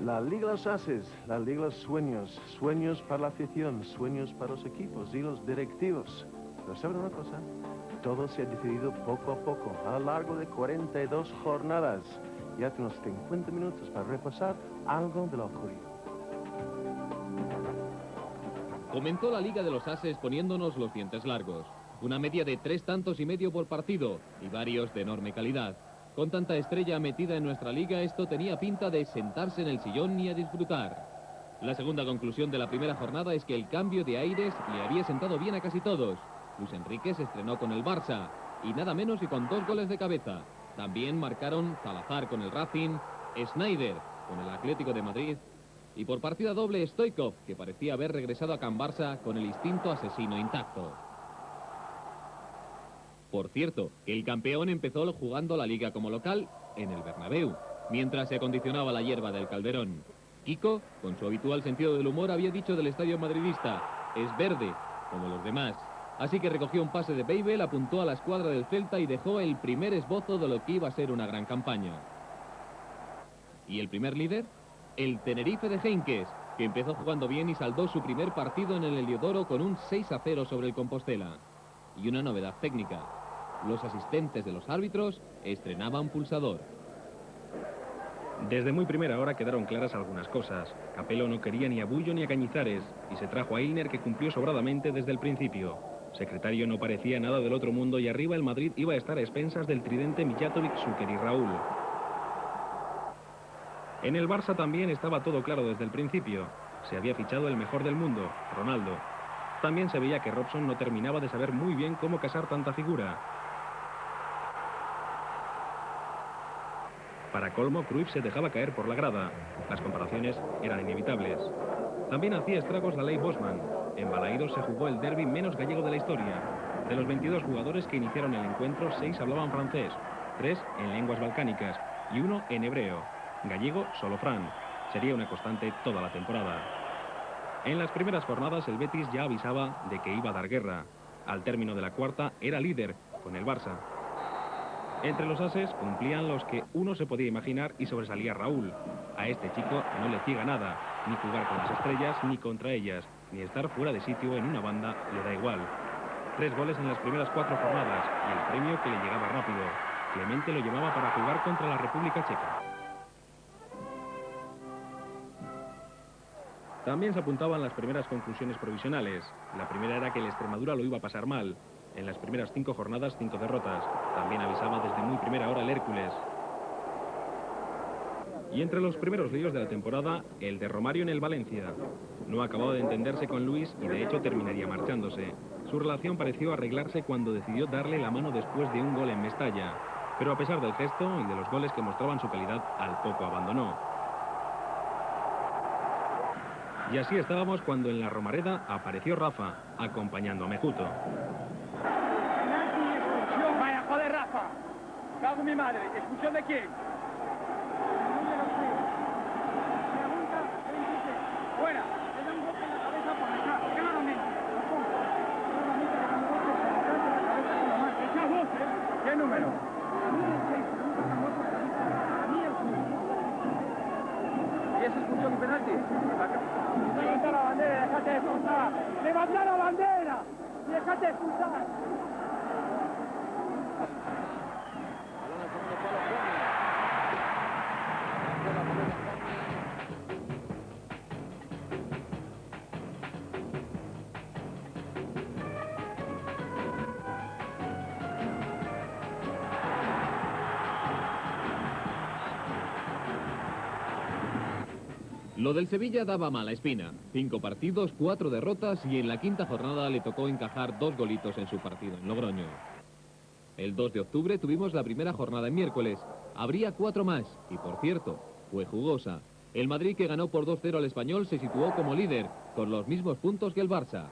La Liga de los Ases, la Liga de los Sueños, sueños para la afición, sueños para los equipos y los directivos. Pero ¿saben una cosa? Todo se ha decidido poco a poco, a lo largo de 42 jornadas. Y hace unos 50 minutos para repasar algo de lo ocurrido. Comenzó la Liga de los Ases poniéndonos los dientes largos. Una media de 3 tantos y medio por partido y varios de enorme calidad. Con tanta estrella metida en nuestra liga, esto tenía pinta de sentarse en el sillón y a disfrutar. La segunda conclusión de la primera jornada es que el cambio de aires le había sentado bien a casi todos. Luis Enrique se estrenó con el Barça, y nada menos que con 2 goles de cabeza. También marcaron Salazar con el Racing, Snyder con el Atlético de Madrid, y por partida doble Stoichkov, que parecía haber regresado a Can Barça con el instinto asesino intacto. Por cierto, el campeón empezó jugando la liga como local en el Bernabéu, mientras se acondicionaba la hierba del Calderón. Kiko, con su habitual sentido del humor, había dicho del estadio madridista: es verde, como los demás. Así que recogió un pase de Babel, apuntó a la escuadra del Celta y dejó el primer esbozo de lo que iba a ser una gran campaña. ¿Y el primer líder? El Tenerife de Heinkes, que empezó jugando bien y saldó su primer partido en el Heliodoro con un 6-0 sobre el Compostela. Y una novedad técnica: los asistentes de los árbitros estrenaban pulsador. Desde muy primera hora quedaron claras algunas cosas. Capello no quería ni a Bullo ni a Cañizares, y se trajo a Ilner, que cumplió sobradamente desde el principio. Secretario no parecía nada del otro mundo, y arriba el Madrid iba a estar a expensas del tridente Mijatovic, Šuker y Raúl. En el Barça también estaba todo claro desde el principio. Se había fichado el mejor del mundo, Ronaldo. También se veía que Robson no terminaba de saber muy bien cómo casar tanta figura. Para colmo, Cruyff se dejaba caer por la grada. Las comparaciones eran inevitables. También hacía estragos la ley Bosman. En Balaídos se jugó el derbi menos gallego de la historia. De los 22 jugadores que iniciaron el encuentro, 6 hablaban francés, 3 en lenguas balcánicas y 1 en hebreo. Gallego, solo Fran. Sería una constante toda la temporada. En las primeras jornadas el Betis ya avisaba de que iba a dar guerra. Al término de la cuarta era líder, con el Barça. Entre los ases cumplían los que uno se podía imaginar, y sobresalía Raúl. A este chico no le ciega nada, ni jugar con las estrellas ni contra ellas, ni estar fuera de sitio en una banda le da igual. 3 goles en las primeras 4 jornadas, y el premio que le llegaba rápido. Clemente lo llamaba para jugar contra la República Checa. También se apuntaban las primeras conclusiones provisionales. La primera era que el Extremadura lo iba a pasar mal. En las primeras 5 jornadas, 5 derrotas. También avisaba desde muy primera hora el Hércules. Y entre los primeros líos de la temporada, el de Romario en el Valencia. No acababa de entenderse con Luis y de hecho terminaría marchándose. Su relación pareció arreglarse cuando decidió darle la mano después de un gol en Mestalla. Pero a pesar del gesto y de los goles que mostraban su calidad, al poco abandonó. Y así estábamos cuando en la Romareda apareció Rafa, acompañando a Mejuto. Vaya, joder, Rafa. Cago en mi madre. ¿Expulsión de quién? Fuera. Le da un golpe en la cabeza por acá. Claramente. ¿Qué número? ¿Y es expulsión y penalti? Levanta la bandera, déjate de expulsar. ¡Levanta la bandera! ¡Déjate de expulsar! Lo del Sevilla daba mala espina. 5 partidos, 4 derrotas, y en la quinta jornada le tocó encajar 2 golitos en su partido en Logroño. El 2 de octubre tuvimos la primera jornada en miércoles. Habría 4 más, y por cierto, fue jugosa. El Madrid, que ganó por 2-0 al Español, se situó como líder, con los mismos puntos que el Barça.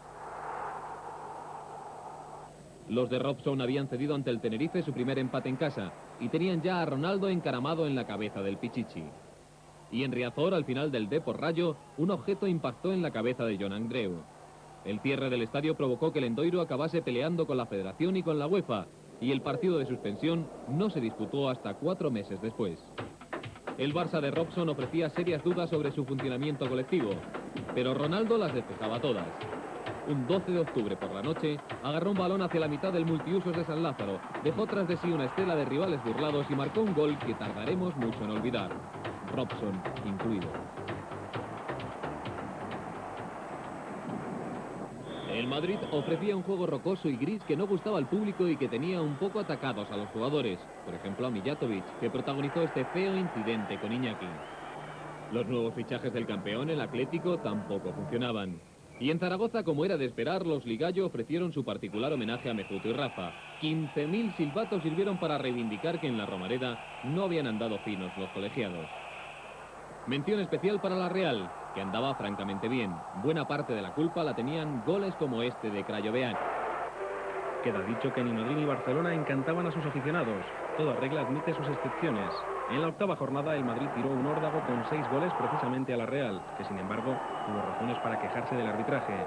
Los de Robson habían cedido ante el Tenerife su primer empate en casa, y tenían ya a Ronaldo encaramado en la cabeza del Pichichi. Y en Riazor, al final del Depor Rayo, un objeto impactó en la cabeza de Jon Andreu. El cierre del estadio provocó que el Endoiro acabase peleando con la Federación y con la UEFA, y el partido de suspensión no se disputó hasta 4 meses después. El Barça de Robson ofrecía serias dudas sobre su funcionamiento colectivo, pero Ronaldo las despejaba todas. Un 12 de octubre por la noche, agarró un balón hacia la mitad del multiusos de San Lázaro, dejó tras de sí una estela de rivales burlados y marcó un gol que tardaremos mucho en olvidar, Robson incluido. El Madrid ofrecía un juego rocoso y gris que no gustaba al público y que tenía un poco atacados a los jugadores, por ejemplo a Mijatovic, que protagonizó este feo incidente con Iñaki. Los nuevos fichajes del campeón, el Atlético, tampoco funcionaban. Y en Zaragoza, como era de esperar, los Ligallo ofrecieron su particular homenaje a Mejuto y Rafa. 15.000 silbatos sirvieron para reivindicar que en la Romareda no habían andado finos los colegiados. Mención especial para la Real, que andaba francamente bien. Buena parte de la culpa la tenían goles como este de Crayovean. Queda dicho que ni Madrid ni Barcelona encantaban a sus aficionados. Toda regla admite sus excepciones. En la octava jornada el Madrid tiró un órdago con 6 goles precisamente a la Real, que sin embargo tuvo razones para quejarse del arbitraje.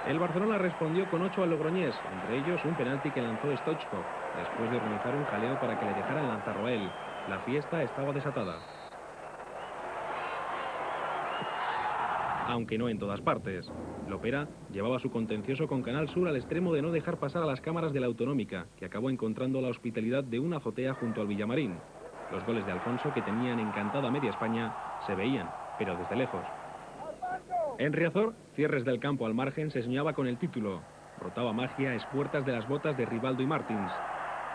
El Barcelona respondió con 8 al Logroñés, entre ellos un penalti que lanzó Stoichkov, después de organizar un jaleo para que le dejaran lanzarlo a él. La fiesta estaba desatada. Aunque no en todas partes. Lopera llevaba su contencioso con Canal Sur al extremo de no dejar pasar a las cámaras de la Autonómica, que acabó encontrando la hospitalidad de una azotea junto al Villamarín. Los goles de Alfonso, que tenían encantada media España, se veían, pero desde lejos. En Riazor, cierres del campo al margen, se soñaba con el título. Brotaba magia a espuertas de las botas de Rivaldo y Martins.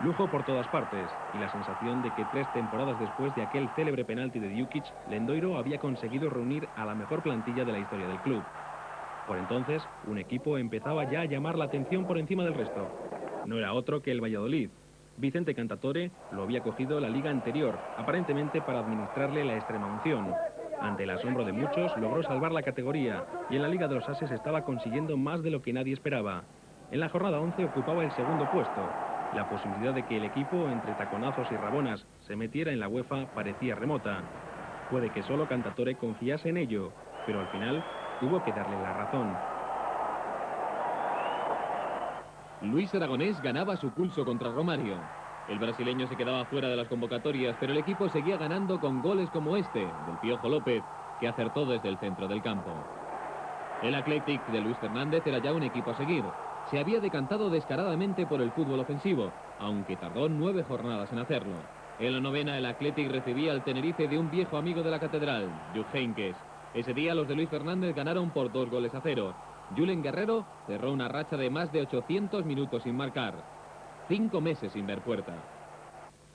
Lujo por todas partes, y la sensación de que 3 temporadas después de aquel célebre penalti de Djukic, Lendoiro había conseguido reunir a la mejor plantilla de la historia del club. Por entonces, un equipo empezaba ya a llamar la atención por encima del resto. No era otro que el Valladolid. Vicente Cantatore lo había cogido la liga anterior, aparentemente para administrarle la extremaunción. Ante el asombro de muchos, logró salvar la categoría, y en la Liga de los Ases estaba consiguiendo más de lo que nadie esperaba. En la jornada 11 ocupaba el segundo puesto. La posibilidad de que el equipo, entre taconazos y rabonas, se metiera en la UEFA parecía remota. Puede que solo Cantatore confiase en ello, pero al final tuvo que darle la razón. Luis Aragonés ganaba su pulso contra Romario. El brasileño se quedaba fuera de las convocatorias, pero el equipo seguía ganando con goles como este, del Piojo López, que acertó desde el centro del campo. El Athletic de Luis Fernández era ya un equipo a seguir. Se había decantado descaradamente por el fútbol ofensivo, aunque tardó 9 jornadas en hacerlo. En la novena, el Athletic recibía al Tenerife de un viejo amigo de la catedral, Jupp Heynckes. Ese día los de Luis Fernández ganaron por 2-0. Julen Guerrero cerró una racha de más de 800 minutos sin marcar. 5 meses sin ver puerta.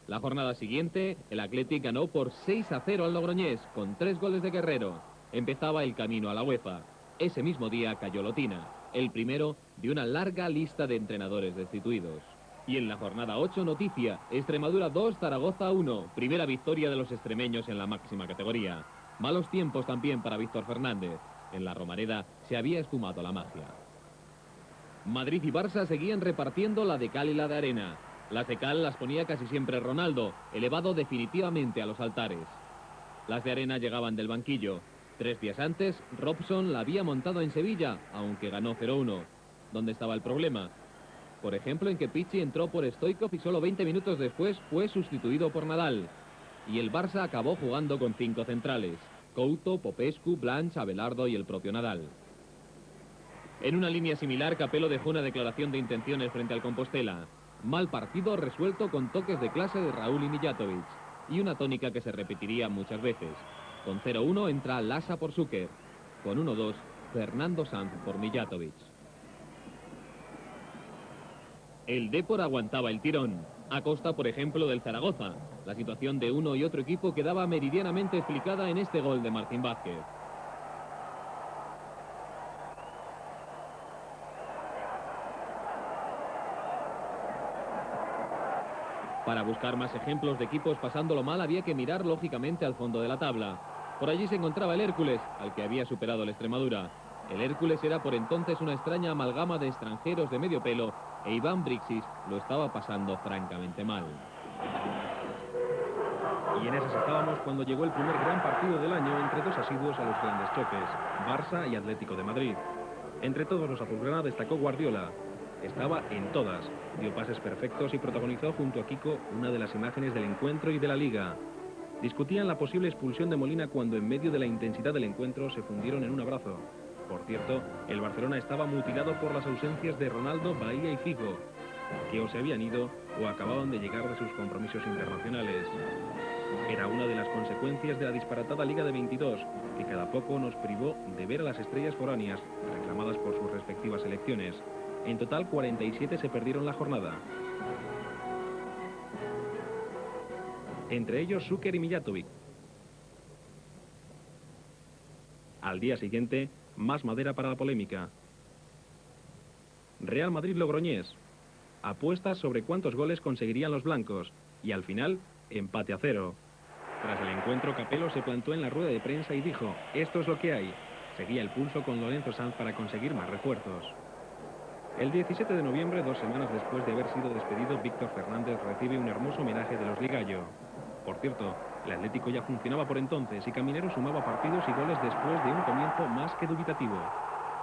La jornada siguiente, el Athletic ganó por 6-0 al Logroñés, con 3 goles de Guerrero. Empezaba el camino a la UEFA. Ese mismo día cayó Lotina, el primero de una larga lista de entrenadores destituidos. Y en la jornada 8, noticia: Extremadura 2, Zaragoza 1, primera victoria de los extremeños en la máxima categoría. Malos tiempos también para Víctor Fernández. En la Romareda se había esfumado la magia. Madrid y Barça seguían repartiendo la de cal y la de arena. Las de cal las ponía casi siempre Ronaldo, elevado definitivamente a los altares. Las de arena llegaban del banquillo. 3 días antes, Robson la había montado en Sevilla, aunque ganó 0-1. ¿Dónde estaba el problema? Por ejemplo, en que Pichi entró por Stoichkov y solo 20 minutos después fue sustituido por Nadal. Y el Barça acabó jugando con 5 centrales: Couto, Popescu, Blanch, Abelardo y el propio Nadal. En una línea similar, Capello dejó una declaración de intenciones frente al Compostela. Mal partido resuelto con toques de clase de Raúl y Mijatovic. Y una tónica que se repetiría muchas veces. Con 0-1 entra Lasa por Zucker. Con 1-2, Fernando Sanz por Mijatovic. El Depor aguantaba el tirón, a costa, por ejemplo, del Zaragoza. La situación de uno y otro equipo quedaba meridianamente explicada en este gol de Martín Vázquez. Para buscar más ejemplos de equipos pasándolo mal había que mirar lógicamente al fondo de la tabla. Por allí se encontraba el Hércules, al que había superado el Extremadura. El Hércules era por entonces una extraña amalgama de extranjeros de medio pelo, e Iván Brixis lo estaba pasando francamente mal. Y en esas estábamos cuando llegó el primer gran partido del año entre 2 asiduos a los grandes choques, Barça y Atlético de Madrid. Entre todos los azulgrana destacó Guardiola. estaba en todas, dio pases perfectos y protagonizó junto a Kiko una de las imágenes del encuentro y de la Liga. Discutían la posible expulsión de Molina cuando en medio de la intensidad del encuentro se fundieron en un abrazo. Por cierto, el Barcelona estaba mutilado por las ausencias de Ronaldo, Bahía y Figo, que o se habían ido o acababan de llegar de sus compromisos internacionales. Era una de las consecuencias de la disparatada Liga de 22, que cada poco nos privó de ver a las estrellas foráneas, reclamadas por sus respectivas selecciones. En total, 47 se perdieron la jornada. Entre ellos, Šuker y Mijatović. Al día siguiente, más madera para la polémica. Real Madrid-Logroñés. Apuestas sobre cuántos goles conseguirían los blancos. Y al final, empate a 0. Tras el encuentro, Capello se plantó en la rueda de prensa y dijo: esto es lo que hay. Seguía el pulso con Lorenzo Sanz para conseguir más refuerzos. El 17 de noviembre, 2 semanas después de haber sido despedido, Víctor Fernández recibe un hermoso homenaje de los Ligallo. Por cierto, el Atlético ya funcionaba por entonces y Caminero sumaba partidos y goles después de un comienzo más que dubitativo.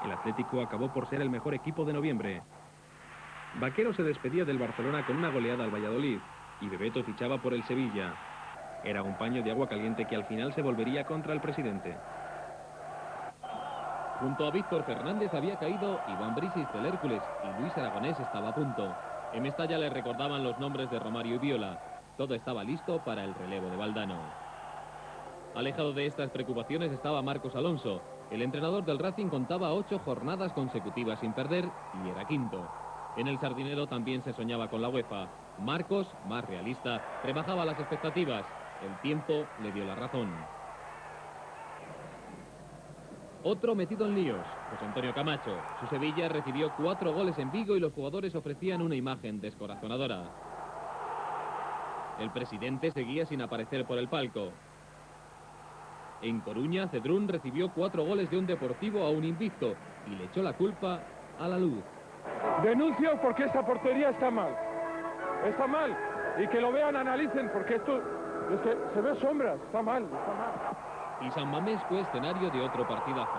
El Atlético acabó por ser el mejor equipo de noviembre. Vaquero se despedía del Barcelona con una goleada al Valladolid y Bebeto fichaba por el Sevilla. Era un paño de agua caliente que al final se volvería contra el presidente. Junto a Víctor Fernández había caído Iván Brisis del Hércules y Luis Aragonés estaba a punto. En Mestalla le recordaban los nombres de Romario y Viola. Todo estaba listo para el relevo de Valdano. Alejado de estas preocupaciones estaba Marcos Alonso. El entrenador del Racing contaba 8 jornadas consecutivas sin perder y era quinto. En el Sardinero también se soñaba con la UEFA. Marcos, más realista, rebajaba las expectativas. El tiempo le dio la razón. Otro metido en líos, José Antonio Camacho. Su Sevilla recibió 4 goles en Vigo y los jugadores ofrecían una imagen descorazonadora. El presidente seguía sin aparecer por el palco. En Coruña, Cedrún recibió 4 goles de un Deportivo a un invicto y le echó la culpa a la luz. Denuncio porque esta portería está mal. Está mal. Y que lo vean, analicen, porque esto es que se ve sombras. Está mal, está mal. Y San Mamés fue escenario de otro partidazo.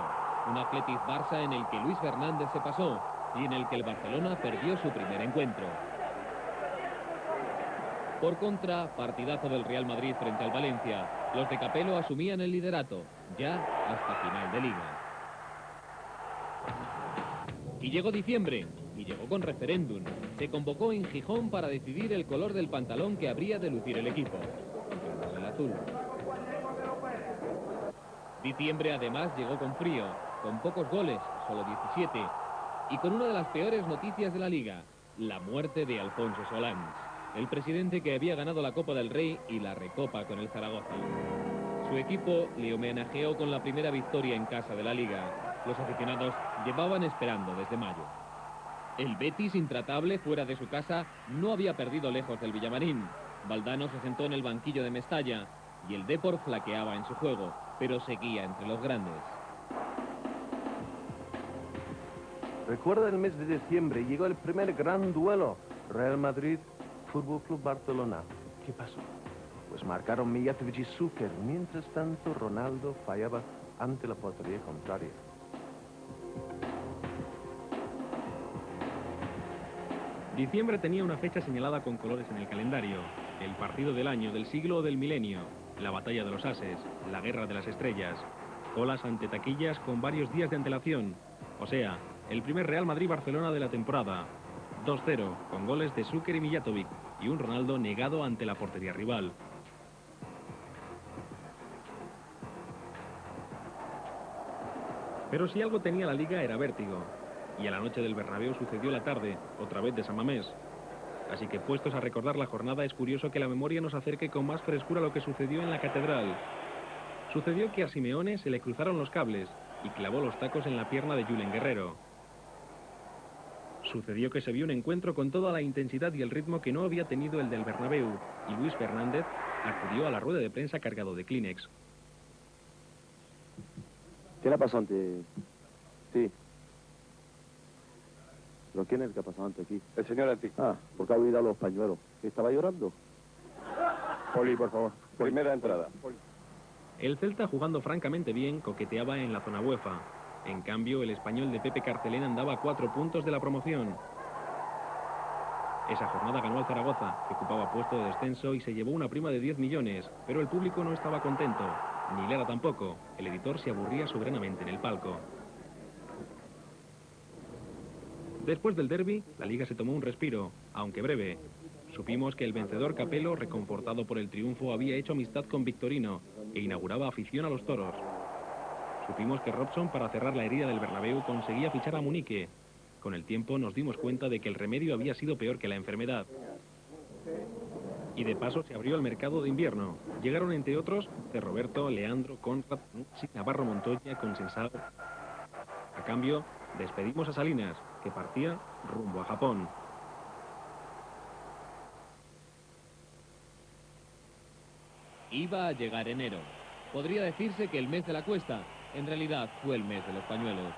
Un Athletic Barça en el que Luis Fernández se pasó y en el que el Barcelona perdió su primer encuentro. Por contra, partidazo del Real Madrid frente al Valencia. Los de Capello asumían el liderato, ya hasta final de liga. Y llegó diciembre, y llegó con referéndum. Se convocó en Gijón para decidir el color del pantalón que habría de lucir el equipo. El azul. Diciembre además llegó con frío, con pocos goles, solo 17, y con una de las peores noticias de la liga, la muerte de Alfonso Solans, el presidente que había ganado la Copa del Rey y la Recopa con el Zaragoza. Su equipo le homenajeó con la primera victoria en casa de la liga. Los aficionados llevaban esperando desde mayo. El Betis, intratable fuera de su casa, no había perdido lejos del Villamarín. Valdano se sentó en el banquillo de Mestalla y el Depor flaqueaba en su juego, pero seguía entre los grandes. Recuerda el mes de diciembre, llegó el primer gran duelo, Real Madrid, Fútbol Club Barcelona. ¿Qué pasó? Pues marcaron Mijatović y Šuker. Mientras tanto, Ronaldo fallaba ante la portería contraria. Diciembre tenía una fecha señalada con colores en el calendario. El partido del año, del siglo o del milenio. La batalla de los ases, la guerra de las estrellas. Colas ante taquillas con varios días de antelación. O sea, el primer Real Madrid-Barcelona de la temporada. 2-0, con goles de Šuker y Mijatović y un Ronaldo negado ante la portería rival. Pero si algo tenía la Liga era vértigo. Y a la noche del Bernabéu sucedió la tarde, otra vez de San Mamés. Así que puestos a recordar la jornada, es curioso que la memoria nos acerque con más frescura lo que sucedió en la Catedral. Sucedió que a Simeone se le cruzaron los cables y clavó los tacos en la pierna de Julen Guerrero. Sucedió que se vio un encuentro con toda la intensidad y el ritmo que no había tenido el del Bernabéu, y Luis Fernández acudió a la rueda de prensa cargado de Kleenex. ¿Qué le pasó antes? Sí. ¿Pero quién es el que ha pasado antes aquí? El señor Anti. Ah, porque ha olvidado los pañuelos. ¿Estaba llorando? Poli, por favor. Primera entrada. El Celta, jugando francamente bien, coqueteaba en la zona UEFA. En cambio, el español de Pepe Carcelén andaba a 4 puntos de la promoción. Esa jornada ganó al Zaragoza, que ocupaba puesto de descenso y se llevó una prima de 10 millones, pero el público no estaba contento, ni Lara tampoco. El editor se aburría soberanamente en el palco. Después del derbi, la liga se tomó un respiro, aunque breve. Supimos que el vencedor Capello, reconfortado por el triunfo, había hecho amistad con Victorino e inauguraba afición a los toros. Supimos que Robson, para cerrar la herida del Bernabéu, conseguía fichar a Munique. Con el tiempo nos dimos cuenta de que el remedio había sido peor que la enfermedad. Y de paso se abrió el mercado de invierno. Llegaron entre otros de Roberto, Leandro, Conrad, Nucci, Navarro Montoya, Consensado. A cambio, despedimos a Salinas, que partía rumbo a Japón. Iba a llegar enero. Podría decirse que el mes de la cuesta. En realidad fue el mes de los pañuelos.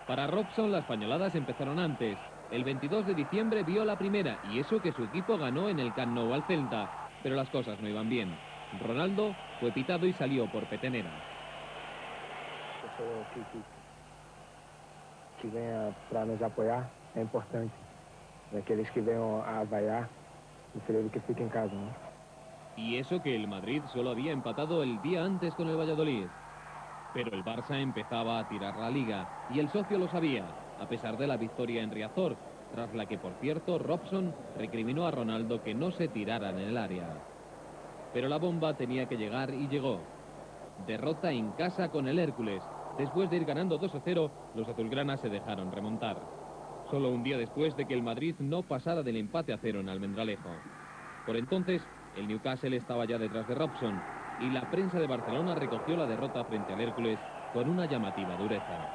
Para Robson las pañoladas empezaron antes. El 22 de diciembre vio la primera, y eso que su equipo ganó en el Camp Nou al Celta. Pero las cosas no iban bien. Ronaldo fue pitado y salió por petenera. Que venha para nos apoiar é importante. Aqueles que venham a avaiar, prefiro que fique en casa, ¿no? Y eso que el Madrid solo había empatado el día antes con el Valladolid. Pero el Barça empezaba a tirar la liga, y el socio lo sabía, a pesar de la victoria en Riazor, tras la que, por cierto, Robson recriminó a Ronaldo que no se tiraran en el área. Pero la bomba tenía que llegar y llegó. Derrota en casa con el Hércules. Después de ir ganando 2-0, los azulgranas se dejaron remontar. Solo un día después de que el Madrid no pasara del empate a 0 en Almendralejo. Por entonces, el Newcastle estaba ya detrás de Robson, y la prensa de Barcelona recogió la derrota frente al Hércules con una llamativa dureza.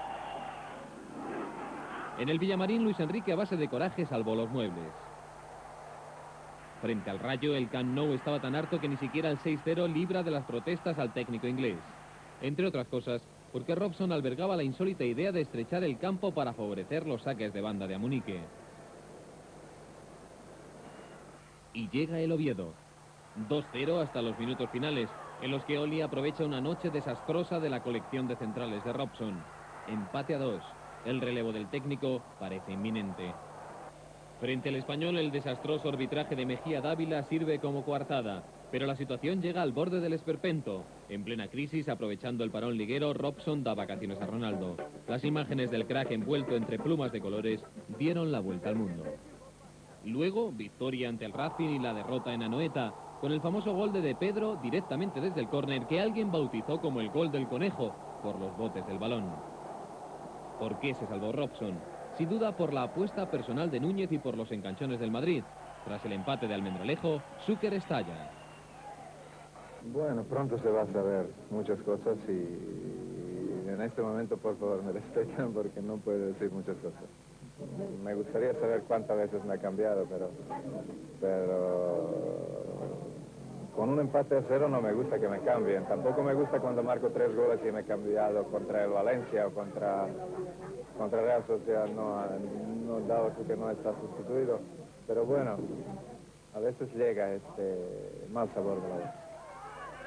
En el Villamarín, Luis Enrique, a base de coraje, salvó los muebles. Frente al Rayo, el Camp Nou estaba tan harto que ni siquiera el 6-0 libra de las protestas al técnico inglés. Entre otras cosas, porque Robson albergaba la insólita idea de estrechar el campo para favorecer los saques de banda de Amunique. Y llega el Oviedo. 2-0 hasta los minutos finales, en los que Oli aprovecha una noche desastrosa de la colección de centrales de Robson. Empate a 2. El relevo del técnico parece inminente. Frente al Español, el desastroso arbitraje de Mejía Dávila sirve como coartada, pero la situación llega al borde del esperpento. En plena crisis, aprovechando el parón liguero, Robson da vacaciones a Ronaldo. Las imágenes del crack envuelto entre plumas de colores dieron la vuelta al mundo. Luego, victoria ante el Racing y la derrota en Anoeta, con el famoso gol de Pedro directamente desde el córner, que alguien bautizó como el gol del conejo, por los botes del balón. ¿Por qué se salvó Robson? Sin duda por la apuesta personal de Núñez y por los enganchones del Madrid. Tras el empate de Almendralejo, Zúquer estalla. Bueno, pronto se va a saber muchas cosas y en este momento, por favor, me respetan porque no puedo decir muchas cosas. Me gustaría saber cuántas veces me ha cambiado, pero con un empate a 0 no me gusta que me cambien. Tampoco me gusta cuando marco 3 goles y me he cambiado contra el Valencia o contra Real Sociedad. No, dado que no está sustituido. Pero bueno, a veces llega este mal sabor de la boca.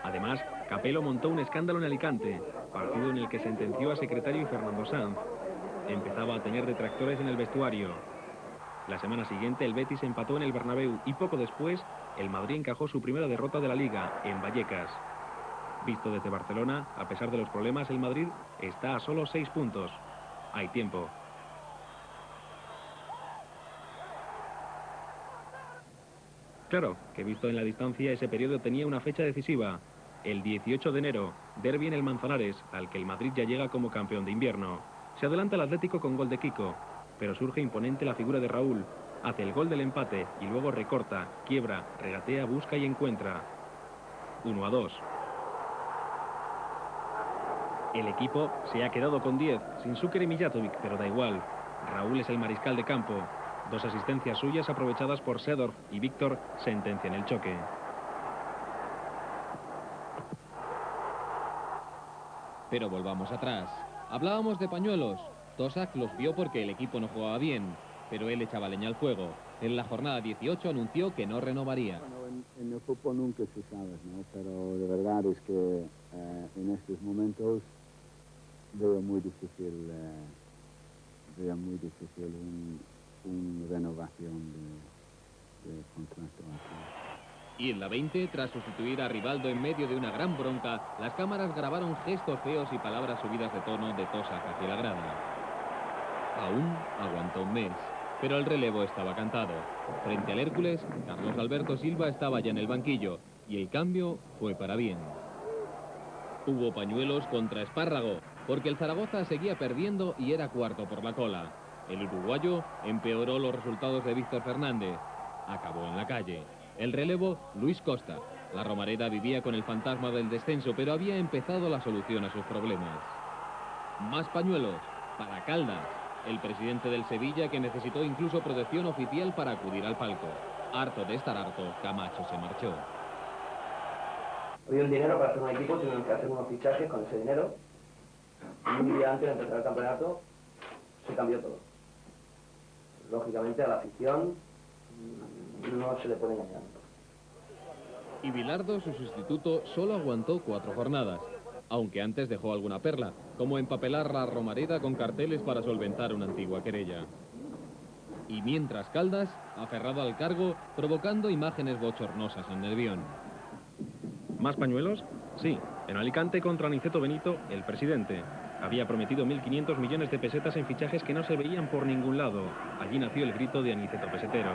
Además, Capello montó un escándalo en Alicante, partido en el que sentenció a secretario y Fernando Sanz. Empezaba a tener detractores en el vestuario. La semana siguiente el Betis empató en el Bernabéu y poco después el Madrid encajó su primera derrota de la Liga en Vallecas. Visto desde Barcelona, a pesar de los problemas, el Madrid está a solo 6 puntos. Hay tiempo. Claro, que visto en la distancia ese periodo tenía una fecha decisiva. El 18 de enero, derbi en el Manzanares, al que el Madrid ya llega como campeón de invierno. Se adelanta el Atlético con gol de Kiko, pero surge imponente la figura de Raúl. Hace el gol del empate y luego recorta, quiebra, regatea, busca y encuentra. 1-2. El equipo se ha quedado con 10, sin Zúquer y Mijatovic, pero da igual. Raúl es el mariscal de campo. 2 asistencias suyas aprovechadas por Seedorf y Víctor sentencian el choque. Pero volvamos atrás. Hablábamos de pañuelos. Tosak los vio porque el equipo no jugaba bien, pero él echaba leña al fuego. En la jornada 18 anunció que no renovaría. Bueno, en el fútbol nunca se sabe, ¿no? Pero de verdad es que en estos momentos veo muy difícil una renovación este contrato aquí. Y en la 20, tras sustituir a Rivaldo en medio de una gran bronca, las cámaras grabaron gestos feos y palabras subidas de tono de Tosak hacia la grada. Aún aguantó un mes, pero el relevo estaba cantado. Frente al Hércules, Carlos Alberto Silva estaba ya en el banquillo, y el cambio fue para bien. Hubo pañuelos contra Espárrago, porque el Zaragoza seguía perdiendo y era cuarto por la cola. El uruguayo empeoró los resultados de Víctor Fernández. Acabó en la calle. El relevo, Luis Costa. La Romareda vivía con el fantasma del descenso, pero había empezado la solución a sus problemas. Más pañuelos para Caldas, el presidente del Sevilla, que necesitó incluso protección oficial para acudir al palco. Harto de estar harto, Camacho se marchó. Había un dinero para hacer un equipo, tuvieron que hacer unos fichajes con ese dinero. Y un día antes de empezar el campeonato, se cambió todo. Lógicamente a la afición no se le puede engañar. Y Bilardo, su sustituto, solo aguantó 4 jornadas, aunque antes dejó alguna perla, como empapelar la Romareda con carteles para solventar una antigua querella. Y mientras Caldas, aferrado al cargo, provocando imágenes bochornosas en Nervión. ¿Más pañuelos? Sí. En Alicante contra Aniceto Benito, el presidente. Había prometido 1.500 millones de pesetas en fichajes que no se veían por ningún lado. Allí nació el grito de Aniceto Pesetero.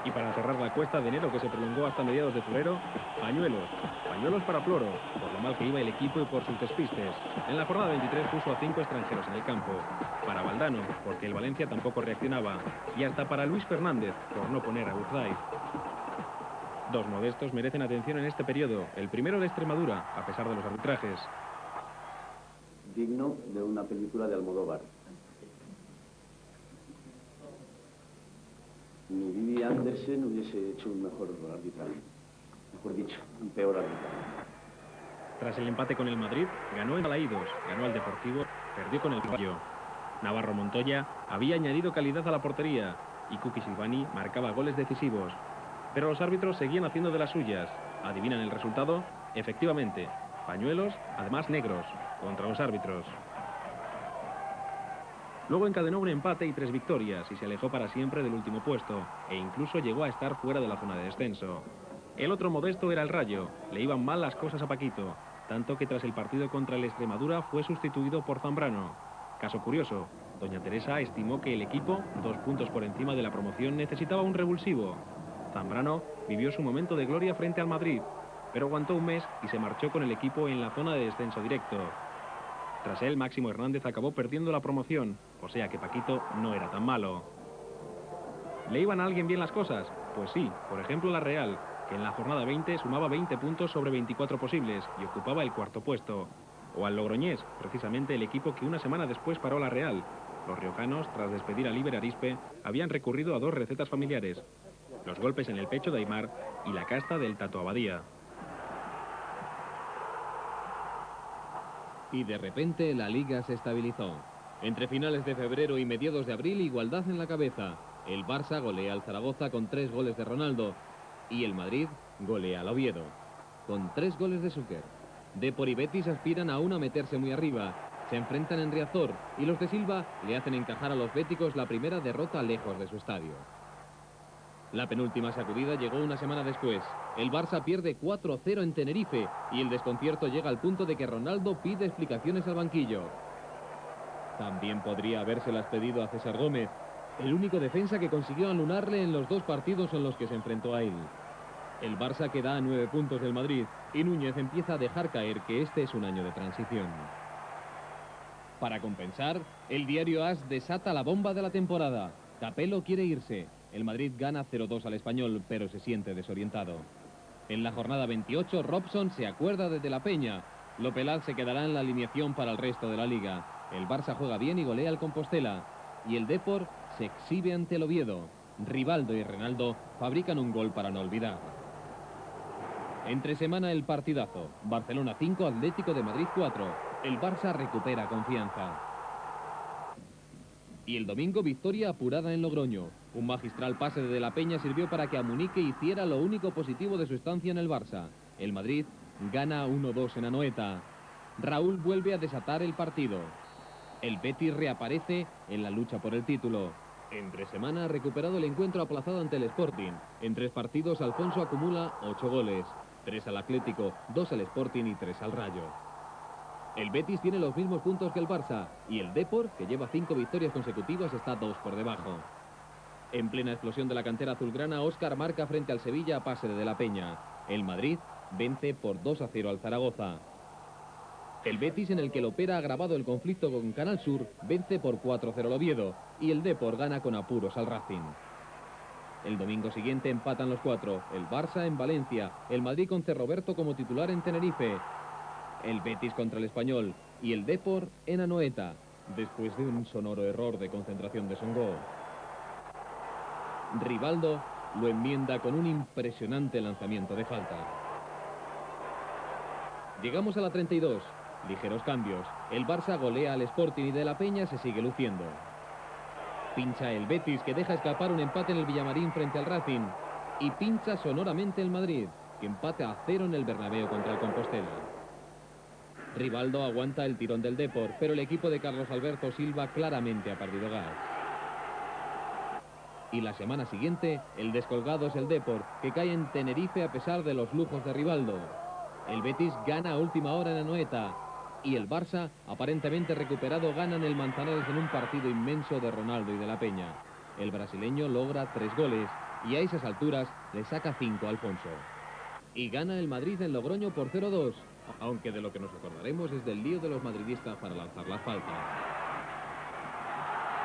Y para cerrar la cuesta de enero, que se prolongó hasta mediados de febrero, pañuelos. Pañuelos para Floro, por lo mal que iba el equipo y por sus despistes. En la jornada 23 puso a 5 extranjeros en el campo. Para Valdano, porque el Valencia tampoco reaccionaba. Y hasta para Luis Fernández, por no poner a Urzaiz. 2 modestos merecen atención en este periodo. El primero de Extremadura, a pesar de los arbitrajes. Digno de una película de Almodóvar. Ni Vivi Andersen hubiese hecho un mejor arbitraje. Mejor dicho, un peor arbitraje. Tras el empate con el Madrid, ganó en Balaídos, ganó al Deportivo, perdió con el Caballo. Navarro Montoya había añadido calidad a la portería y Kuki Silvani marcaba goles decisivos. Pero los árbitros seguían haciendo de las suyas. ¿Adivinan el resultado? Efectivamente, pañuelos, además negros, contra los árbitros. Luego encadenó un empate y 3 victorias y se alejó para siempre del último puesto, e incluso llegó a estar fuera de la zona de descenso. El otro modesto era el Rayo. Le iban mal las cosas a Paquito, tanto que tras el partido contra el Extremadura fue sustituido por Zambrano. Caso curioso, doña Teresa estimó que el equipo, 2 puntos por encima de la promoción, necesitaba un revulsivo. Zambrano vivió su momento de gloria frente al Madrid, pero aguantó un mes y se marchó con el equipo en la zona de descenso directo. Tras él, Máximo Hernández acabó perdiendo la promoción, o sea que Paquito no era tan malo. ¿Le iban a alguien bien las cosas? Pues sí, por ejemplo la Real, que en la jornada 20 sumaba 20 puntos sobre 24 posibles y ocupaba el 4º puesto. O al Logroñés, precisamente el equipo que una semana después paró la Real. Los riojanos, tras despedir a Líber Arispe, habían recurrido a 2 recetas familiares: los golpes en el pecho de Aimar y la casta del Tato Abadía. Y de repente la Liga se estabilizó. Entre finales de febrero y mediados de abril, igualdad en la cabeza. El Barça golea al Zaragoza con 3 goles de Ronaldo. Y el Madrid golea al Oviedo, con 3 goles de Súquer. Depor y Betis aspiran aún a meterse muy arriba. Se enfrentan en Riazor y los de Silva le hacen encajar a los béticos la primera derrota lejos de su estadio. La penúltima sacudida llegó una semana después. El Barça pierde 4-0 en Tenerife y el desconcierto llega al punto de que Ronaldo pide explicaciones al banquillo. También podría habérselas pedido a César Gómez, el único defensa que consiguió anularle en los 2 partidos en los que se enfrentó a él. El Barça queda a 9 puntos del Madrid y Núñez empieza a dejar caer que este es un año de transición. Para compensar, el diario AS desata la bomba de la temporada. Capello quiere irse. El Madrid gana 0-2 al Español, pero se siente desorientado. En la jornada 28, Robson se acuerda de la Peña. Lopelaz se quedará en la alineación para el resto de la Liga. El Barça juega bien y golea al Compostela. Y el Depor se exhibe ante el Oviedo. Rivaldo y Renaldo fabrican un gol para no olvidar. Entre semana el partidazo. Barcelona 5, Atlético de Madrid 4. El Barça recupera confianza. Y el domingo, victoria apurada en Logroño. Un magistral pase de la Peña sirvió para que Amunique hiciera lo único positivo de su estancia en el Barça. El Madrid gana 1-2 en Anoeta. Raúl vuelve a desatar el partido. El Betis reaparece en la lucha por el título. Entre semana ha recuperado el encuentro aplazado ante el Sporting. En 3 partidos, Alfonso acumula 8 goles. 3 al Atlético, 2 al Sporting y 3 al Rayo. El Betis tiene los mismos puntos que el Barça y el Depor, que lleva 5 victorias consecutivas, está 2 por debajo. En plena explosión de la cantera azulgrana, Óscar marca frente al Sevilla a pase de De la Peña. El Madrid vence por 2-0 al Zaragoza. El Betis, en el que el Opera ha agravado el conflicto con Canal Sur, vence por 4-0 al Oviedo y el Depor gana con apuros al Racing. El domingo siguiente empatan los 4, el Barça en Valencia, el Madrid con C. Roberto como titular en Tenerife, el Betis contra el Español y el Depor en Anoeta, después de un sonoro error de concentración de Songo. Rivaldo lo enmienda con un impresionante lanzamiento de falta. Llegamos a la 32. Ligeros cambios. El Barça golea al Sporting y De la Peña se sigue luciendo. Pincha el Betis, que deja escapar un empate en el Villamarín frente al Racing. Y pincha sonoramente el Madrid, que empata a 0 en el Bernabéu contra el Compostela. Rivaldo aguanta el tirón del Depor, pero el equipo de Carlos Alberto Silva claramente ha perdido gas. Y la semana siguiente, el descolgado es el Depor, que cae en Tenerife a pesar de los lujos de Rivaldo. El Betis gana a última hora en Anoeta. Y el Barça, aparentemente recuperado, gana en el Manzanares en un partido inmenso de Ronaldo y De la Peña. El brasileño logra 3 goles y a esas alturas le saca 5 a Alfonso. Y gana el Madrid en Logroño por 0-2, aunque de lo que nos acordaremos es del lío de los madridistas para lanzar las faltas.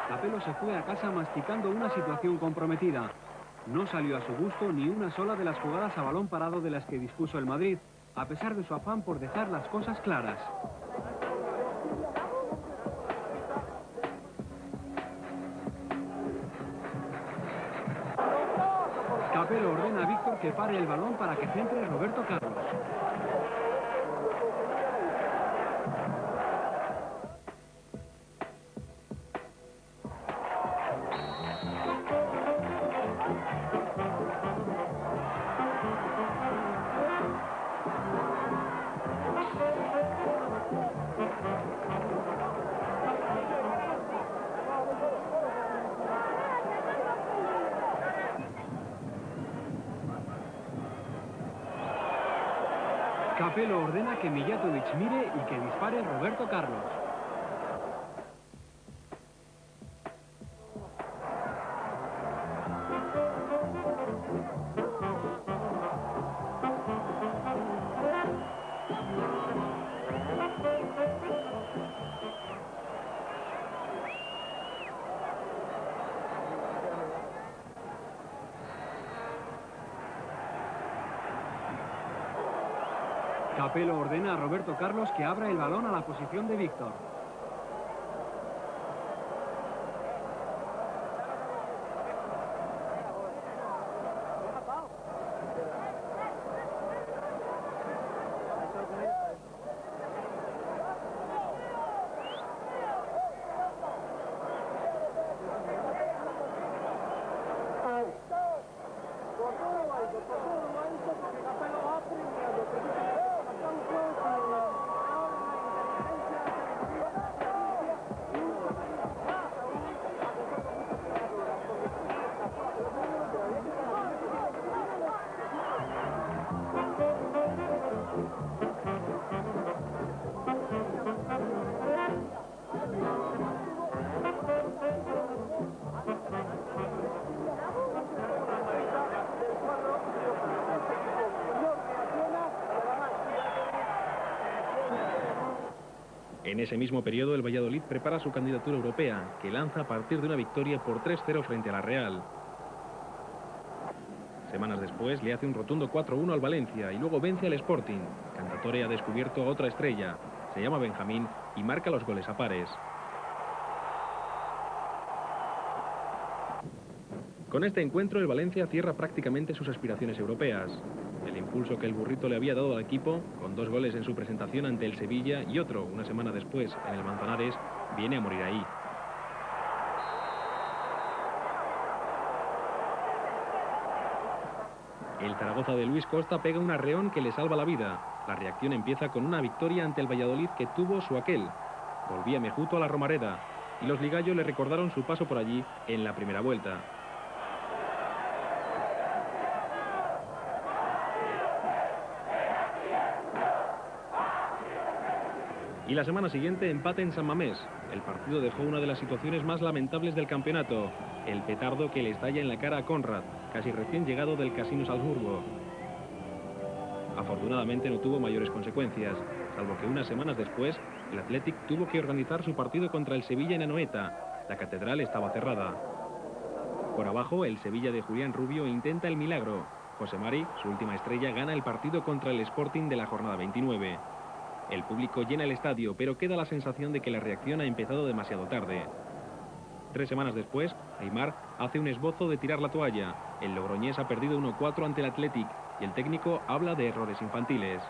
Capello se fue a casa masticando una situación comprometida. No salió a su gusto ni una sola de las jugadas a balón parado de las que dispuso el Madrid, a pesar de su afán por dejar las cosas claras. Capello ordena a Víctor que pare el balón para que centre Roberto Carlos. Capello ordena que Mijatovic mire y que dispare Roberto Carlos. Capello ordena a Roberto Carlos que abra el balón a la posición de Víctor. En ese mismo periodo, el Valladolid prepara su candidatura europea, que lanza a partir de una victoria por 3-0 frente a la Real. Semanas después, le hace un rotundo 4-1 al Valencia y luego vence al Sporting. Cantatore ha descubierto a otra estrella, se llama Benjamín y marca los goles a pares. Con este encuentro, el Valencia cierra prácticamente sus aspiraciones europeas. El impulso que el burrito le había dado al equipo, con 2 goles en su presentación ante el Sevilla y otro una semana después en el Manzanares, viene a morir ahí. El Zaragoza de Luis Costa pega un arreón que le salva la vida. La reacción empieza con una victoria ante el Valladolid que tuvo su aquel. Volvía Mejuto a la Romareda. y los ligallos le recordaron su paso por allí en la primera vuelta. Y la semana siguiente empate en San Mamés. El partido dejó una de las situaciones más lamentables del campeonato, el petardo que le estalla en la cara a Conrad, casi recién llegado del Casino Salzburgo. Afortunadamente no tuvo mayores consecuencias, salvo que unas semanas después el Athletic tuvo que organizar su partido contra el Sevilla en Anoeta. La catedral estaba cerrada. Por abajo, el Sevilla de Julián Rubio intenta el milagro. José Mari, su última estrella, gana el partido contra el Sporting de la jornada 29. El público llena el estadio, pero queda la sensación de que la reacción ha empezado demasiado tarde. 3 semanas después, Aimar hace un esbozo de tirar la toalla. El logroñés ha perdido 1-4 ante el Athletic y el técnico habla de errores infantiles.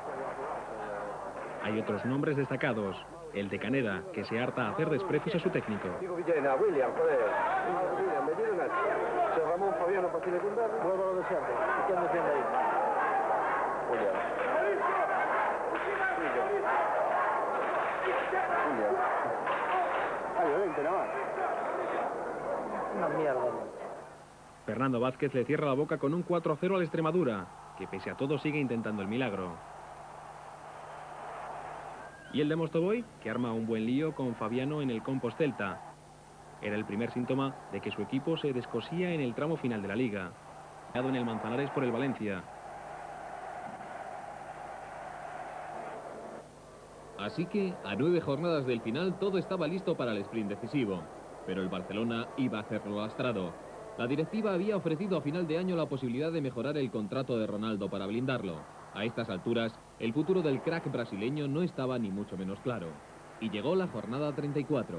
Hay otros nombres destacados. El de Caneda, que se harta a hacer desprecios a su técnico. William, joder. William, me dieron a Ramón Fabiano para secundar. Vuelvo a lo de siempre. ¿Qué andas viendo ahí? William. Ay, 20 nada más. Una mierda. Fernando Vázquez le cierra la boca con un 4-0 al Extremadura, que pese a todo sigue intentando el milagro. Y el de Mostovoy, que arma un buen lío con Fabiano en el Compos Celta. Era el primer síntoma de que su equipo se descosía en el tramo final de la liga. En el Manzanares por el Valencia. Así que, a 9 jornadas del final, todo estaba listo para el sprint decisivo. Pero el Barcelona iba a hacerlo lastrado. La directiva había ofrecido a final de año la posibilidad de mejorar el contrato de Ronaldo para blindarlo. A estas alturas, el futuro del crack brasileño no estaba ni mucho menos claro. Y llegó la jornada 34.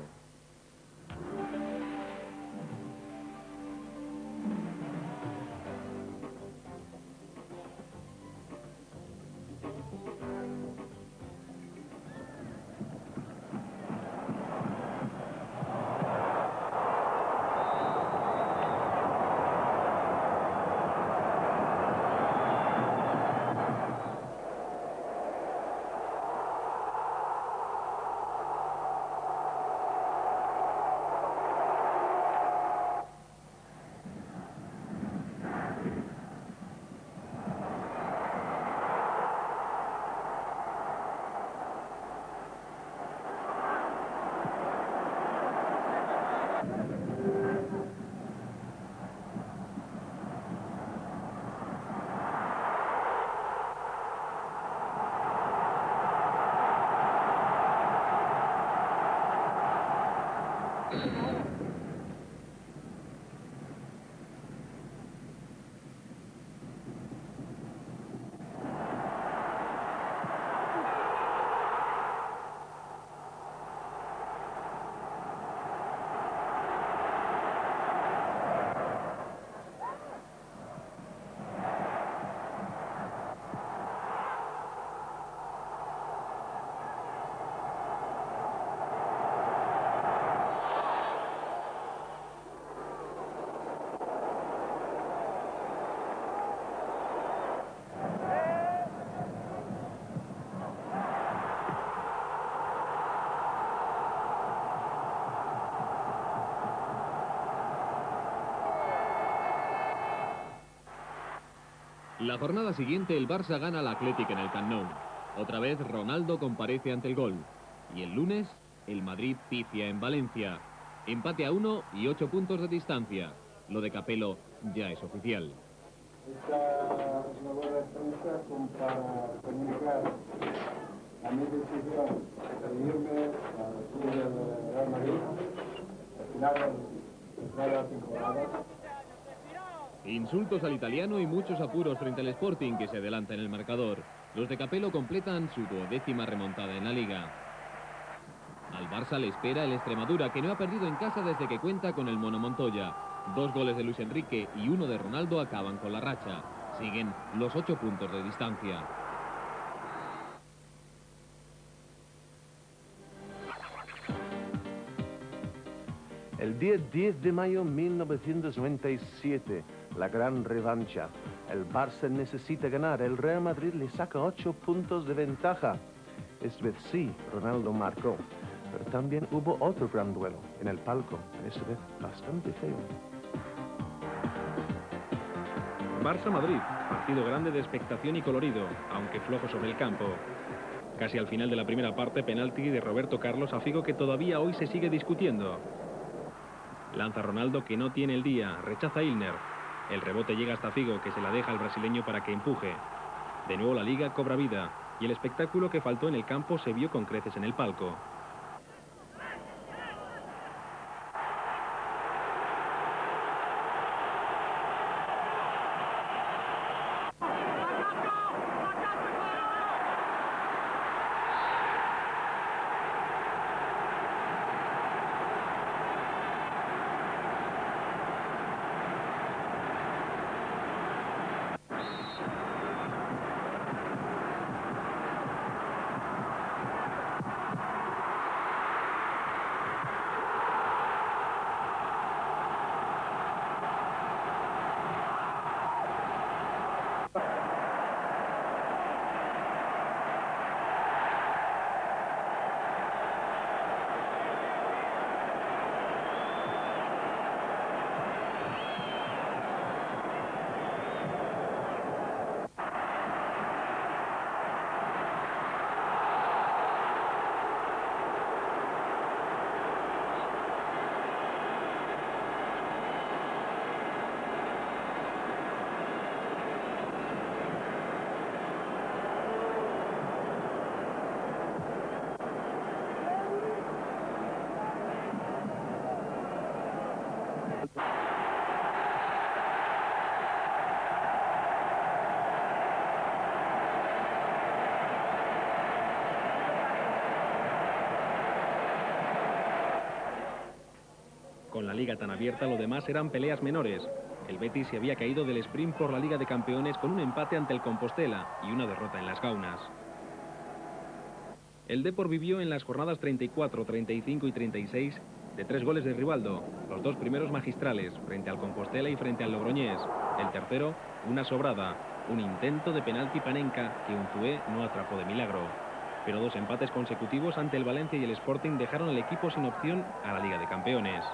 La jornada siguiente el Barça gana al Athletic en el Camp Nou. Otra vez Ronaldo comparece ante el gol. Y el lunes el Madrid pifia en Valencia. Empate a 1 y 8 puntos de distancia. Lo de Capello ya es oficial. Esta es una buena experiencia para comunicar a mi decisión de irme al club del Real Madrid. Al final de la temporada. Insultos al italiano y muchos apuros frente al Sporting, que se adelanta en el marcador. Los de Capello completan su 12ª remontada en la Liga. Al Barça le espera el Extremadura, que no ha perdido en casa desde que cuenta con el Mono Montoya. 2 goles de Luis Enrique y 1 de Ronaldo acaban con la racha. Siguen los 8 puntos de distancia. El día 10 de mayo de 1997, la gran revancha. El Barça necesita ganar. El Real Madrid le saca 8 puntos de ventaja. Esta vez sí, Ronaldo marcó. Pero también hubo otro gran duelo en el palco, esta vez bastante feo. Barça-Madrid, partido grande de expectación y colorido, aunque flojo sobre el campo. Casi al final de la primera parte, penalti de Roberto Carlos a Figo que todavía hoy se sigue discutiendo. Lanza Ronaldo que no tiene el día, rechaza a Ilner. El rebote llega hasta Figo que se la deja al brasileño para que empuje. De nuevo la liga cobra vida y el espectáculo que faltó en el campo se vio con creces en el palco. Con la liga tan abierta, lo demás eran peleas menores. El Betis se había caído del sprint por la Liga de Campeones con un empate ante el Compostela y una derrota en las Gaunas. El Depor vivió en las jornadas 34, 35 y 36 de 3 goles de Rivaldo, los 2 primeros magistrales, frente al Compostela y frente al Logroñés. El tercero, una sobrada, un intento de penalti Panenka que Unzué no atrapó de milagro. Pero 2 empates consecutivos ante el Valencia y el Sporting dejaron al equipo sin opción a la Liga de Campeones.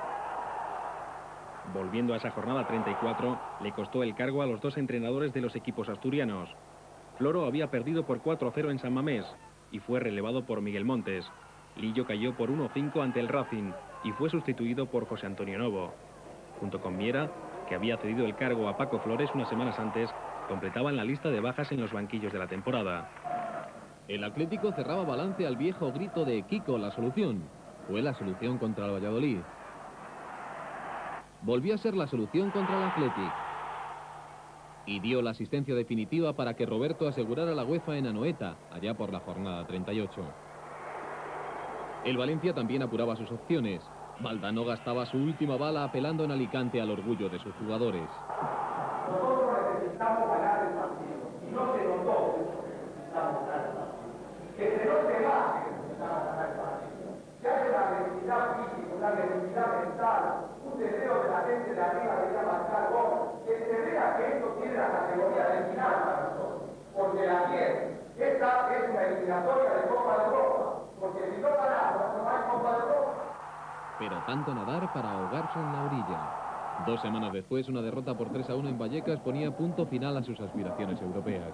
Volviendo a esa jornada 34, le costó el cargo a los 2 entrenadores de los equipos asturianos. Floro había perdido por 4-0 en San Mamés y fue relevado por Miguel Montes. Lillo cayó por 1-5 ante el Racing y fue sustituido por José Antonio Novo. Junto con Miera, que había cedido el cargo a Paco Flores unas semanas antes, completaban la lista de bajas en los banquillos de la temporada. El Atlético cerraba balance al viejo grito de Kiko, la solución. Fue la solución contra el Valladolid. Volvió a ser la solución contra el Athletic. Y dio la asistencia definitiva para que Roberto asegurara la UEFA en Anoeta, allá por la jornada 38. El Valencia también apuraba sus opciones. Valdano gastaba su última bala apelando en Alicante al orgullo de sus jugadores. Nosotros necesitamos ganar el partido. Y no se notó que necesitamos ganar el partido. Que se note más que necesitamos ganar el partido. Que haya una agresividad física, una agresividad mental, un deseo de la gente de arriba de ir a marcar gol. Que se vea que esto tiene la categoría de final para nosotros. Porque la tiene. Esta es una eliminatoria de Copa de Europa. Porque si no ganamos, no hay Copa de Europa. Pero tanto nadar para ahogarse en la orilla. 2 semanas después, una derrota por 3-1 en Vallecas ponía punto final a sus aspiraciones europeas.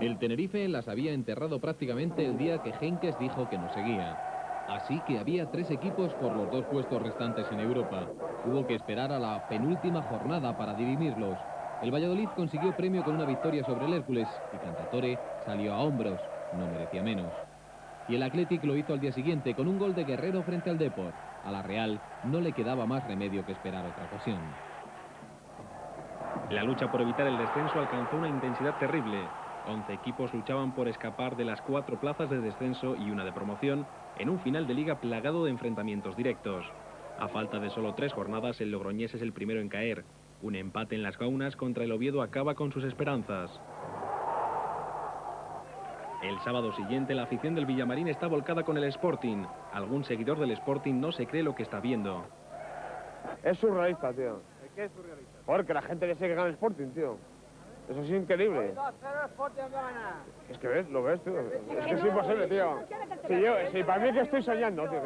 El Tenerife las había enterrado prácticamente el día que Henkes dijo que no seguía. Así que había 3 equipos por los 2 puestos restantes en Europa. Hubo que esperar a la penúltima jornada para dirimirlos. El Valladolid consiguió premio con una victoria sobre el Hércules y Cantatore salió a hombros, no merecía menos. Y el Athletic lo hizo al día siguiente con un gol de Guerrero frente al Depor. A la Real no le quedaba más remedio que esperar otra ocasión. La lucha por evitar el descenso alcanzó una intensidad terrible. 11 equipos luchaban por escapar de las 4 plazas de descenso y una de promoción en un final de liga plagado de enfrentamientos directos. A falta de solo 3 jornadas, el Logroñés es el primero en caer. Un empate en las Gaunas contra el Oviedo acaba con sus esperanzas. El sábado siguiente, la afición del Villamarín está volcada con el Sporting. Algún seguidor del Sporting no se cree lo que está viendo. Es surrealista, tío. ¿Qué es surrealista? Porque la gente que sigue gana el Sporting, tío. Eso es increíble. Es que ves, lo ves, tú. Es que es imposible, tío. Si para mí que estoy soñando, tío.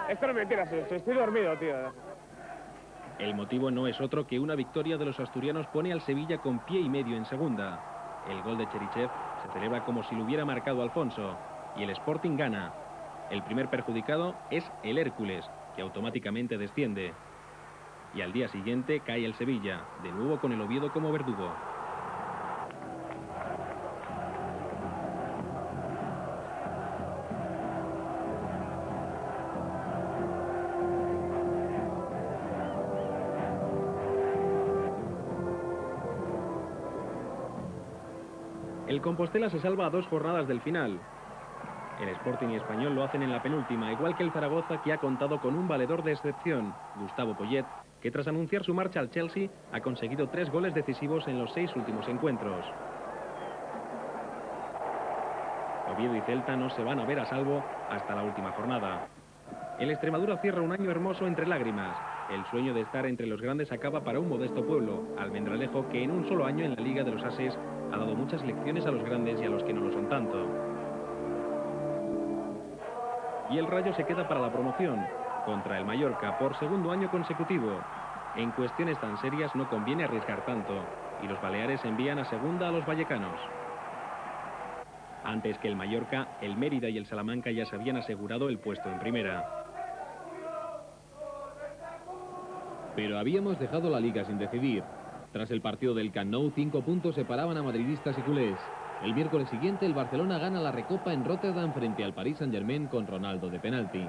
Esto no es mentira, si estoy dormido, tío. El motivo no es otro que una victoria de los asturianos pone al Sevilla con pie y medio en segunda. El gol de Cherichev se celebra como si lo hubiera marcado Alfonso. Y el Sporting gana. El primer perjudicado es el Hércules, que automáticamente desciende. Y al día siguiente cae el Sevilla, de nuevo con el Oviedo como verdugo. El Compostela se salva a 2 jornadas del final. El Sporting y Español lo hacen en la penúltima, igual que el Zaragoza, que ha contado con un valedor de excepción, Gustavo Poyet, que tras anunciar su marcha al Chelsea ha conseguido 3 goles decisivos en los 6 últimos encuentros. Oviedo y Celta no se van a ver a salvo hasta la última jornada. El Extremadura cierra un año hermoso entre lágrimas. El sueño de estar entre los grandes acaba para un modesto pueblo, Almendralejo, que en un solo año en la Liga de los Ases ha dado muchas lecciones a los grandes y a los que no lo son tanto. Y el Rayo se queda para la promoción, contra el Mallorca, por segundo año consecutivo. En cuestiones tan serias no conviene arriesgar tanto, y los Baleares envían a segunda a los vallecanos. Antes que el Mallorca, el Mérida y el Salamanca ya se habían asegurado el puesto en primera. Pero habíamos dejado la Liga sin decidir. Tras el partido del Camp Nou, 5 puntos separaban a madridistas y culés. El miércoles siguiente, el Barcelona gana la Recopa en Rotterdam frente al Paris Saint-Germain con Ronaldo de penalti.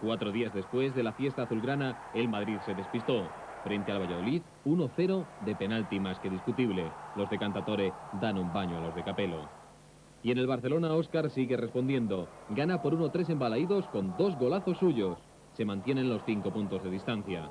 4 días después de la fiesta azulgrana, el Madrid se despistó. Frente al Valladolid, 1-0 de penalti más que discutible. Los de Cantatore dan un baño a los de Capello. Y en el Barcelona, Óscar sigue respondiendo. Gana por 1-3 en Balaídos con 2 golazos suyos. Se mantienen los 5 puntos de distancia.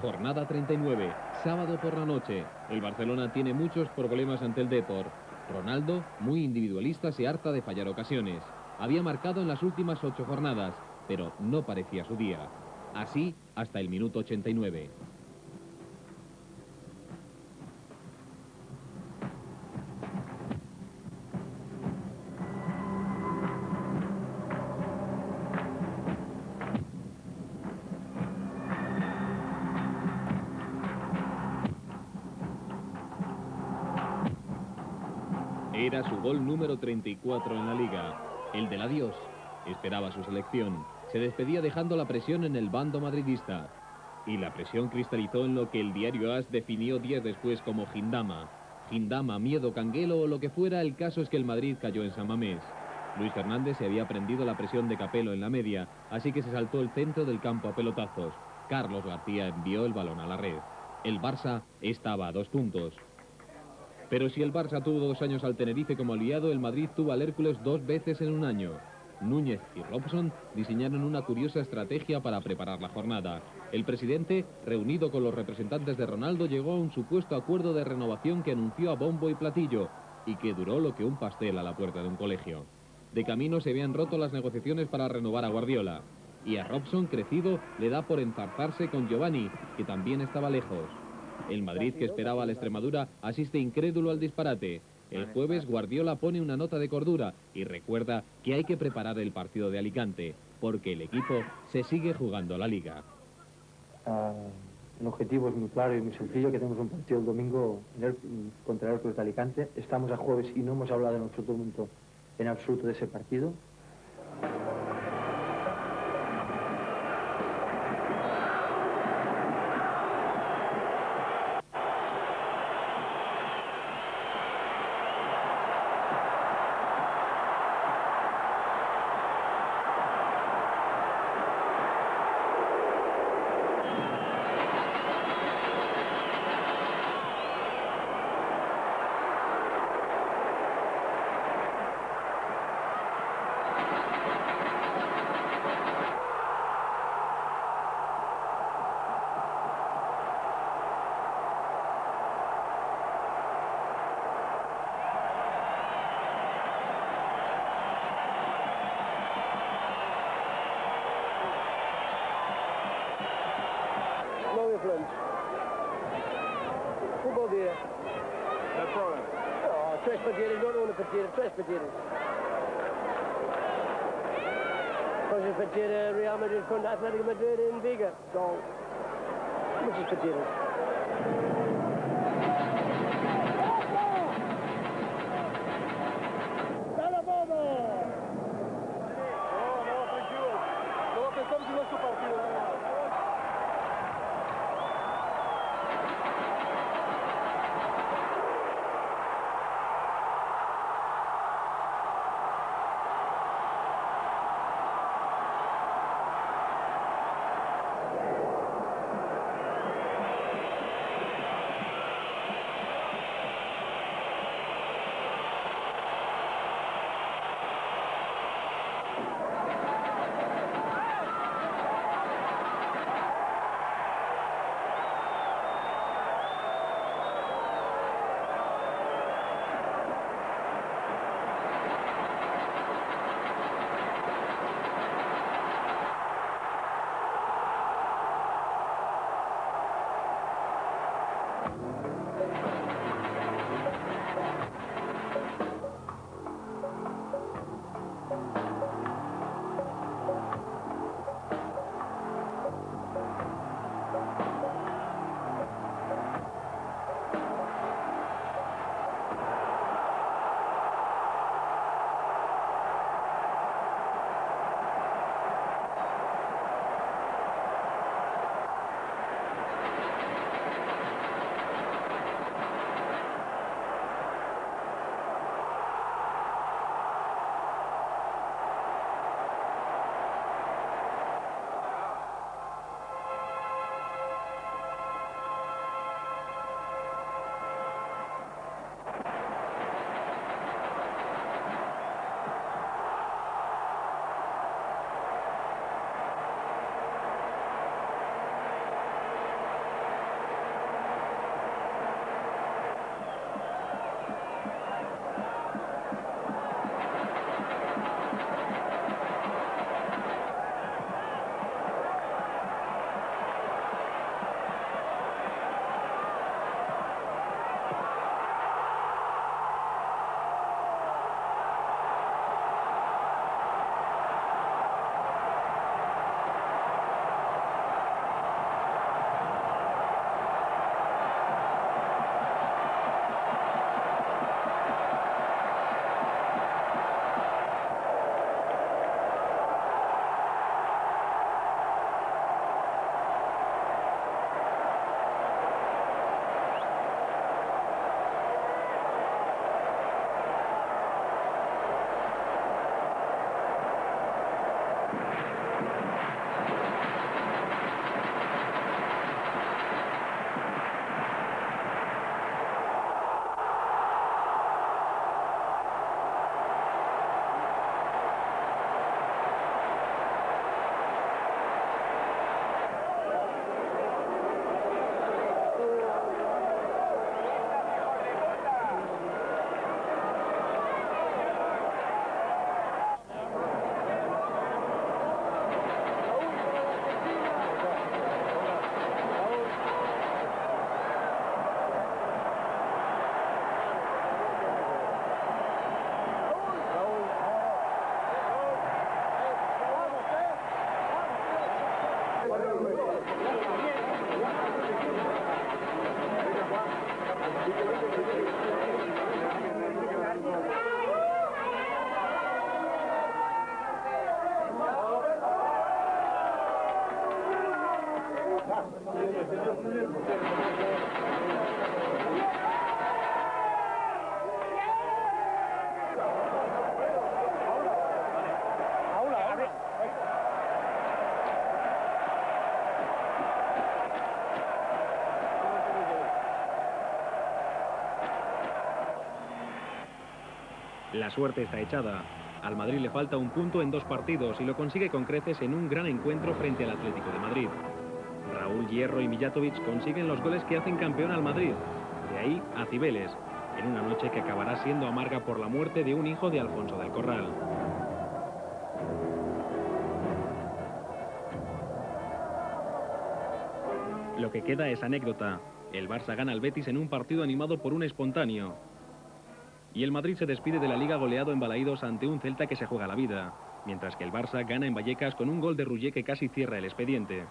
Jornada 39, sábado por la noche. El Barcelona tiene muchos problemas ante el Depor. Ronaldo, muy individualista, se harta de fallar ocasiones. Había marcado en las últimas 8 jornadas, pero no parecía su día. Así hasta el minuto 89. Era su gol número 34 en la Liga, el del adiós. Esperaba su selección. Se despedía dejando la presión en el bando madridista. Y la presión cristalizó en lo que el diario AS definió días después como Gindama. Gindama, miedo, canguelo o lo que fuera, el caso es que el Madrid cayó en San Mamés. Luis Fernández se había prendido la presión de Capello en la media, así que se saltó el centro del campo a pelotazos. Carlos García envió el balón a la red. El Barça estaba a 2 puntos. Pero si el Barça tuvo 2 años al Tenerife como aliado, el Madrid tuvo al Hércules 2 veces en un año. Núñez y Robson diseñaron una curiosa estrategia para preparar la jornada. El presidente, reunido con los representantes de Ronaldo, llegó a un supuesto acuerdo de renovación que anunció a bombo y platillo y que duró lo que un pastel a la puerta de un colegio. De camino se habían roto las negociaciones para renovar a Guardiola. Y a Robson, crecido, le da por enzarzarse con Giovanni, que también estaba lejos. El Madrid, que esperaba a la Extremadura, asiste incrédulo al disparate. El jueves Guardiola pone una nota de cordura y recuerda que hay que preparar el partido de Alicante, porque el equipo se sigue jugando la Liga. El objetivo es muy claro y muy sencillo, que tenemos un partido el domingo contra el Hércules de Alicante. Estamos a jueves y no hemos hablado en absoluto de ese partido. fora. No, 3 partidas, não uma partida, 3 partidas. Depois a partida Real Madrid contra Atlético Madrid em Viga. São muitas partidas. La suerte está echada. Al Madrid le falta un punto en 2 partidos y lo consigue con creces en un gran encuentro frente al Atlético de Madrid. Raúl, Hierro y Mijatovic consiguen los goles que hacen campeón al Madrid. De ahí a Cibeles, en una noche que acabará siendo amarga por la muerte de un hijo de Alfonso del Corral. Lo que queda es anécdota. El Barça gana al Betis en un partido animado por un espontáneo. Y el Madrid se despide de la Liga goleado en Balaídos ante un Celta que se juega la vida, mientras que el Barça gana en Vallecas con un gol de Rullet que casi cierra el expediente.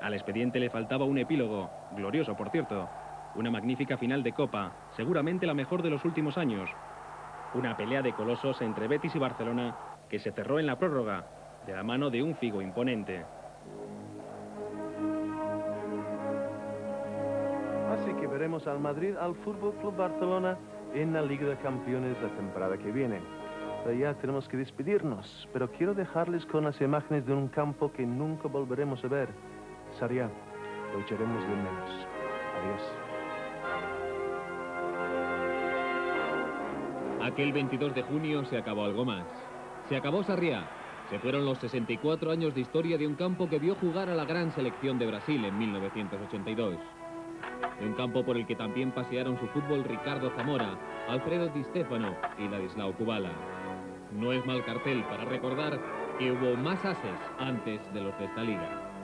Al expediente le faltaba un epílogo, glorioso por cierto, una magnífica final de Copa, seguramente la mejor de los últimos años. Una pelea de colosos entre Betis y Barcelona que se cerró en la prórroga, de la mano de un Figo imponente. Así que veremos al Madrid, al Fútbol Club Barcelona en la Liga de Campeones la temporada que viene. Pero ya tenemos que despedirnos, pero quiero dejarles con las imágenes de un campo que nunca volveremos a ver. Sarriá, lo echaremos de menos. Adiós. Aquel 22 de junio se acabó algo más. Se acabó Sarriá. Se fueron los 64 años de historia de un campo que vio jugar a la gran selección de Brasil en 1982. De un campo por el que también pasearon su fútbol Ricardo Zamora, Alfredo Di Stéfano y Ladislao Kubala. No es mal cartel para recordar que hubo más ases antes de los de esta liga.